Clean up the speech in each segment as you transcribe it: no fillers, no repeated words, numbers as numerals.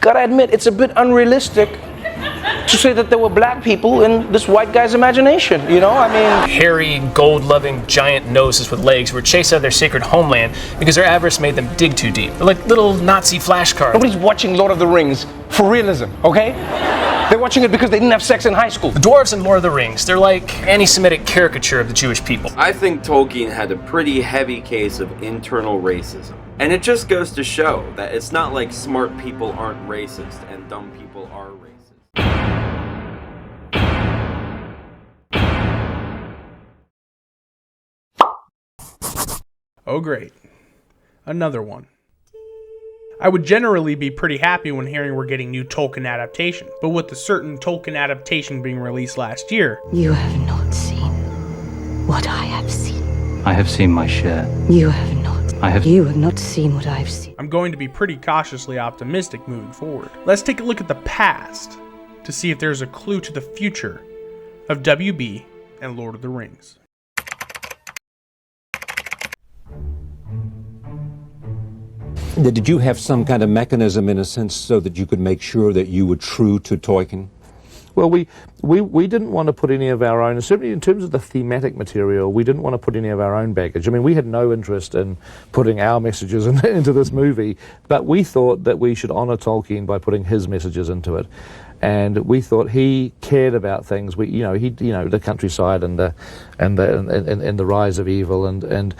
gotta admit, it's a bit unrealistic to say that there were black people in this white guy's imagination, you know? I mean... Hairy, gold-loving giant noses with legs were chased out of their sacred homeland because their avarice made them dig too deep. They're like little Nazi flashcards. Nobody's watching Lord of the Rings for realism, okay? They're watching it because they didn't have sex in high school. The dwarves in Lord of the Rings, they're like anti-Semitic caricature of the Jewish people. I think Tolkien had a pretty heavy case of internal racism. And it just goes to show that it's not like smart people aren't racist and dumb people are racist. Oh great, another one. I would generally be pretty happy when hearing we're getting new Tolkien adaptation, but with the certain Tolkien adaptation being released last year... You have not seen what I have seen. I have seen my share. You have not. You have not seen what I've seen. I'm going to be pretty cautiously optimistic moving forward. Let's take a look at the past to see if there's a clue to the future of WB and Lord of the Rings. Did you have some kind of mechanism, in a sense, so that you could make sure that you were true to Tolkien? Well, we didn't want to put any of our own, certainly in terms of the thematic material, we didn't want to put any of our own baggage. I mean, we had no interest in putting our messages into this movie, but we thought that we should honor Tolkien by putting his messages into it. And we thought he cared about things. The countryside and the rise of evil, and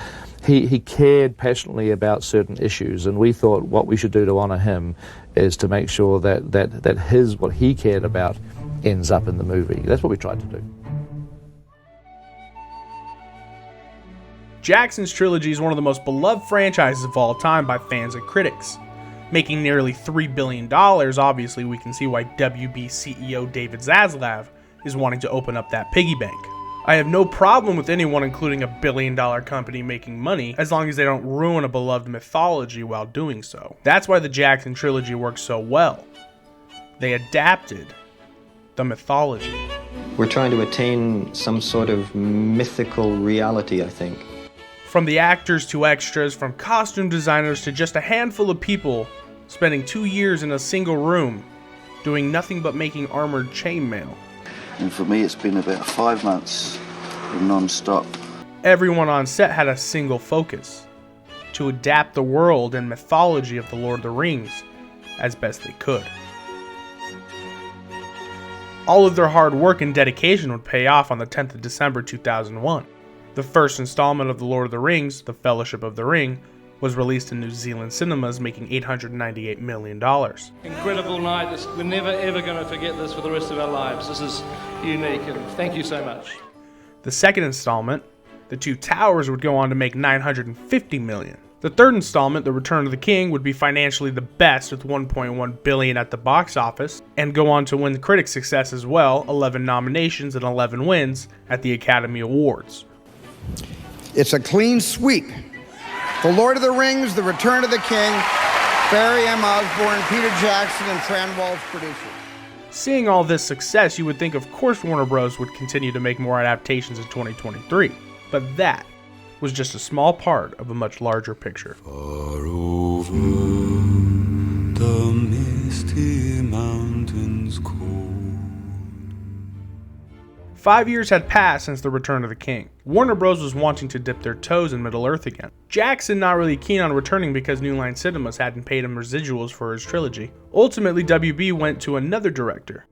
he cared passionately about certain issues. And we thought what we should do to honor him is to make sure that what he cared about ends up in the movie. That's what we tried to do. Jackson's Trilogy is one of the most beloved franchises of all time by fans and critics. Making nearly $3 billion, obviously we can see why WB CEO David Zaslav is wanting to open up that piggy bank. I have no problem with anyone including a billion-dollar company making money, as long as they don't ruin a beloved mythology while doing so. That's why the Jackson Trilogy works so well. They adapted the mythology. We're trying to attain some sort of mythical reality, I think. From the actors to extras, from costume designers to just a handful of people spending 2 years in a single room doing nothing but making armored chainmail. And for me it's been about 5 months of non-stop. Everyone on set had a single focus: to adapt the world and mythology of the Lord of the Rings as best they could. All of their hard work and dedication would pay off on the 10th of December 2001. The first installment of The Lord of the Rings, The Fellowship of the Ring, was released in New Zealand cinemas, making $898 million. Incredible night. We're never ever going to forget this for the rest of our lives. This is unique, and thank you so much. The second installment, The Two Towers, would go on to make $950 million. The third installment, The Return of the King, would be financially the best with $1.1 billion at the box office, and go on to win critic success as well, 11 nominations and 11 wins at the Academy Awards. It's a clean sweep. The Lord of the Rings, The Return of the King, Barry M. Osborne, Peter Jackson, and Fran Walsh producers. Seeing all this success, you would think of course Warner Bros. Would continue to make more adaptations in 2023, but that was just a small part of a much larger picture. Far over the misty mountains cold. 5 years had passed since The Return of the King. Warner Bros. Was wanting to dip their toes in Middle-earth again. Jackson not really keen on returning because New Line Cinemas hadn't paid him residuals for his trilogy. Ultimately, WB went to another director,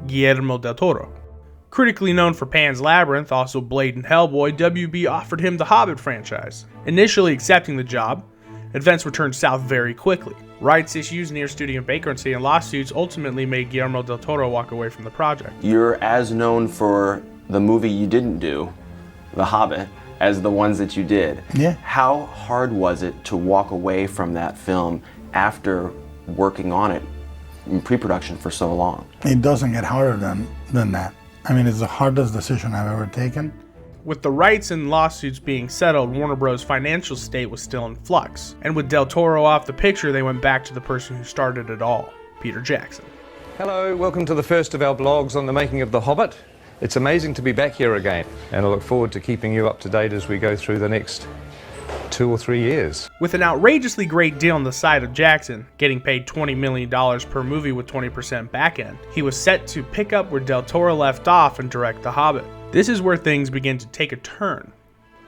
Guillermo del Toro. Critically known for Pan's Labyrinth, also Blade and Hellboy, WB offered him the Hobbit franchise. Initially accepting the job, events were turned south very quickly. Rights issues, near studio bankruptcy, and lawsuits ultimately made Guillermo del Toro walk away from the project. You're as known for the movie you didn't do, The Hobbit, as the ones that you did. Yeah. How hard was it to walk away from that film after working on it in pre-production for so long? It doesn't get harder than that. I mean, it's the hardest decision I've ever taken. With the rights and lawsuits being settled, Warner Bros. Financial state was still in flux. And with Del Toro off the picture, they went back to the person who started it all, Peter Jackson. Hello, welcome to the first of our blogs on the making of The Hobbit. It's amazing to be back here again, and I look forward to keeping you up to date as we go through the next 2 2 or 3 years. With an outrageously great deal on the side of Jackson, getting paid $20 million per movie with 20% back end, he was set to pick up where Del Toro left off and direct The Hobbit. This is where things begin to take a turn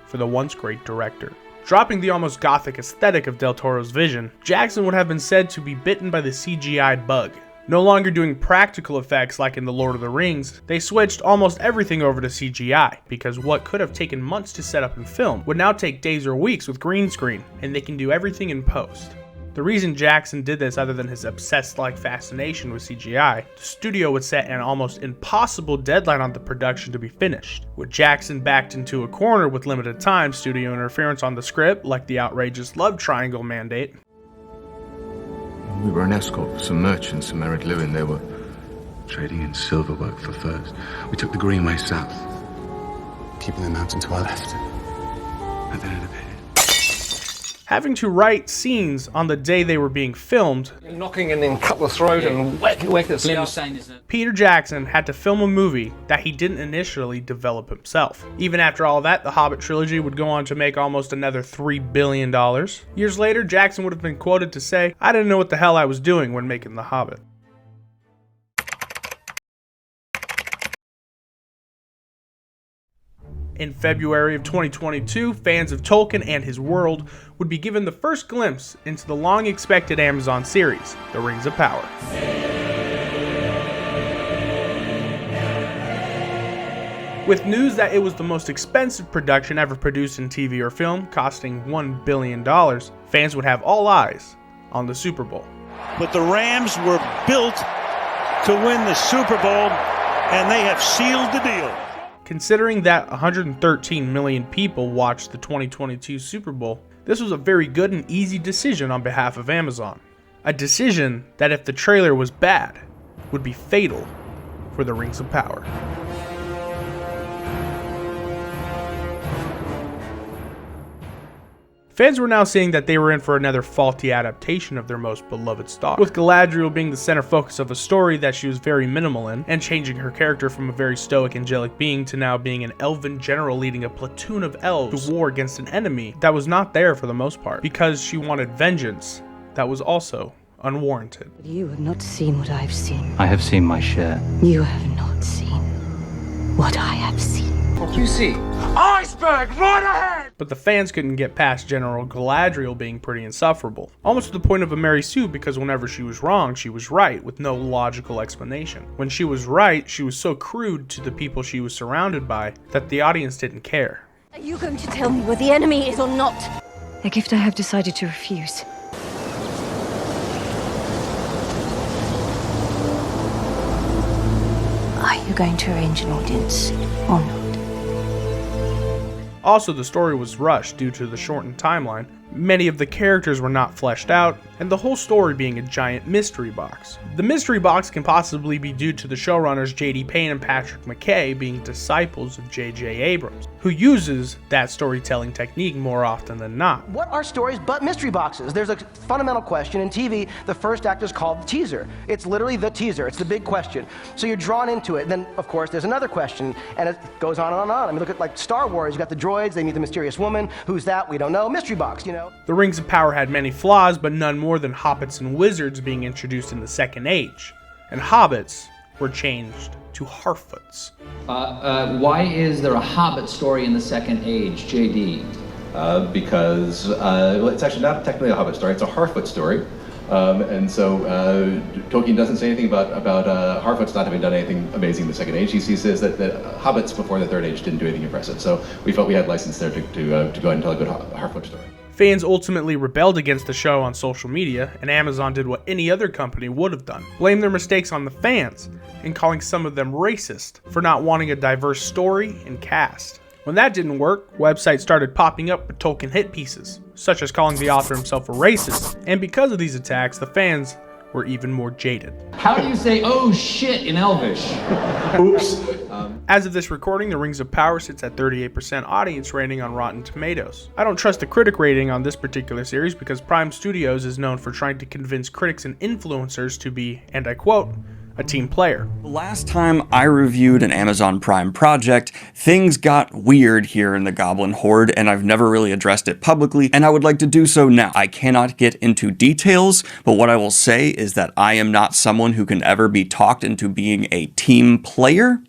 for the once great director. Dropping the almost gothic aesthetic of Del Toro's vision, Jackson would have been said to be bitten by the CGI bug. No longer doing practical effects like in The Lord of the Rings, they switched almost everything over to CGI, because what could have taken months to set up and film would now take days or weeks with green screen, and they can do everything in post. The reason Jackson did this, other than his obsessed-like fascination with CGI, the studio would set an almost impossible deadline on the production to be finished. With Jackson backed into a corner with limited time, studio interference on the script, like the outrageous love triangle mandate. We were an escort for some merchants in Merritt Lewin. They were trading in silverwork for furs. We took the Greenway south, keeping the mountain to our left. And then it appeared. Having to write scenes on the day they were being filmed, Knocking and then cut the throat and whack the Peter Jackson had to film a movie that he didn't initially develop himself. Even after all that, the Hobbit trilogy would go on to make almost another $3 billion. Years later, Jackson would have been quoted to say, "I didn't know what the hell I was doing when making The Hobbit." In February of 2022, fans of Tolkien and his world would be given the first glimpse into the long-expected Amazon series, The Rings of Power. With news that it was the most expensive production ever produced in TV or film, costing $1 billion, fans would have all eyes on the Super Bowl. But the Rams were built to win the Super Bowl, and they have sealed the deal. Considering that 113 million people watched the 2022 Super Bowl, this was a very good and easy decision on behalf of Amazon. A decision that, if the trailer was bad, would be fatal for The Rings of Power. Fans were now seeing that they were in for another faulty adaptation of their most beloved stock, with Galadriel being the center focus of a story that she was very minimal in, and changing her character from a very stoic angelic being to now being an elven general leading a platoon of elves to war against an enemy that was not there for the most part, because she wanted vengeance that was also unwarranted. You have not seen what I've seen. I have seen my share. You have not seen what I have seen. You see, iceberg right ahead! But the fans couldn't get past General Galadriel being pretty insufferable. Almost to the point of a Mary Sue, because whenever she was wrong, she was right, with no logical explanation. When she was right, she was so crude to the people she was surrounded by that the audience didn't care. Are you going to tell me where the enemy is or not? A gift I have decided to refuse. Are you going to arrange an audience or not? Also, the story was rushed due to the shortened timeline. Many of the characters were not fleshed out, and the whole story being a giant mystery box. The mystery box can possibly be due to the showrunners J.D. Payne and Patrick McKay being disciples of J.J. Abrams, who uses that storytelling technique more often than not. What are stories but mystery boxes? There's a fundamental question in TV. The first act is called the teaser. It's literally the teaser. It's the big question. So you're drawn into it. And then, of course, there's another question, and it goes on and on and on. I mean, look at like Star Wars. You got the droids. They meet the mysterious woman. Who's that? We don't know. Mystery box, you know. The Rings of Power had many flaws, but none more than hobbits and wizards being introduced in the Second Age. And hobbits were changed to Harfoots. Why is there a Hobbit story in the Second Age, JD? Because well, it's actually not technically a Hobbit story, it's a Harfoot story. And so Tolkien doesn't say anything about Harfoots not having done anything amazing in the Second Age. He says that hobbits before the Third Age didn't do anything impressive. So we felt we had license there to go ahead and tell a good Harfoot story. Fans ultimately rebelled against the show on social media, and Amazon did what any other company would have done. Blame their mistakes on the fans, and calling some of them racist for not wanting a diverse story and cast. When that didn't work, websites started popping up with Tolkien hit pieces, such as calling the author himself a racist, and because of these attacks, the fans were even more jaded. How do you say, oh shit, in Elvish? Oops. As of this recording, The Rings of Power sits at 38% audience rating on Rotten Tomatoes. I don't trust the critic rating on this particular series because Prime Studios is known for trying to convince critics and influencers to be, and I quote, a team player. Last time I reviewed an Amazon Prime project, things got weird here in the Goblin Horde, and I've never really addressed it publicly, and I would like to do so now. I cannot get into details, but what I will say is that I am not someone who can ever be talked into being a team player.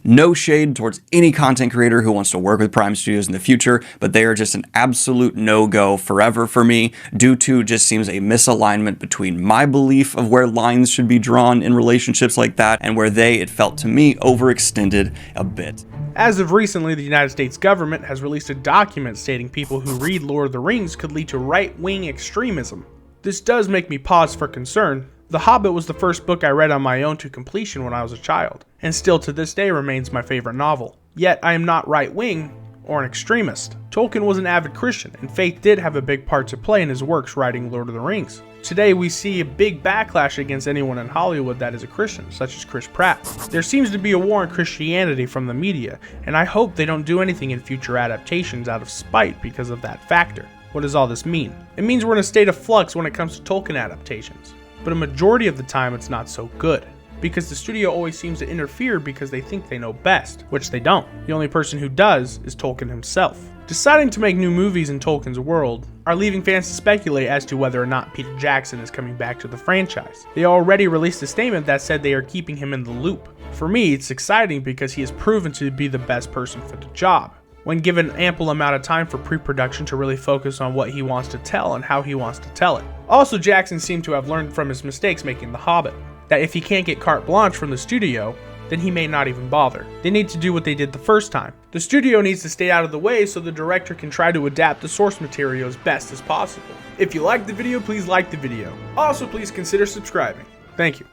No shade towards any content creator who wants to work with Prime Studios in the future, but they are just an absolute no-go forever for me, due to just seems a misalignment between my belief of where lines should be drawn in relationships like that, and where they, it felt to me, overextended a bit. As of recently, the United States government has released a document stating people who read Lord of the Rings could lead to right-wing extremism. This does make me pause for concern. The Hobbit was the first book I read on my own to completion when I was a child, and still to this day remains my favorite novel. Yet I am not right-wing or an extremist. Tolkien was an avid Christian, and faith did have a big part to play in his works writing Lord of the Rings. Today we see a big backlash against anyone in Hollywood that is a Christian, such as Chris Pratt. There seems to be a war on Christianity from the media, and I hope they don't do anything in future adaptations out of spite because of that factor. What does all this mean? It means we're in a state of flux when it comes to Tolkien adaptations. But a majority of the time it's not so good, because the studio always seems to interfere because they think they know best, which they don't. The only person who does is Tolkien himself. Deciding to make new movies in Tolkien's world are leaving fans to speculate as to whether or not Peter Jackson is coming back to the franchise. They already released a statement that said they are keeping him in the loop. For me, it's exciting because he has proven to be the best person for the job, when given ample amount of time for pre-production to really focus on what he wants to tell and how he wants to tell it. Also, Jackson seemed to have learned from his mistakes making The Hobbit, that if he can't get carte blanche from the studio, then he may not even bother. They need to do what they did the first time. The studio needs to stay out of the way so the director can try to adapt the source material as best as possible. If you liked the video, please like the video. Also, please consider subscribing. Thank you.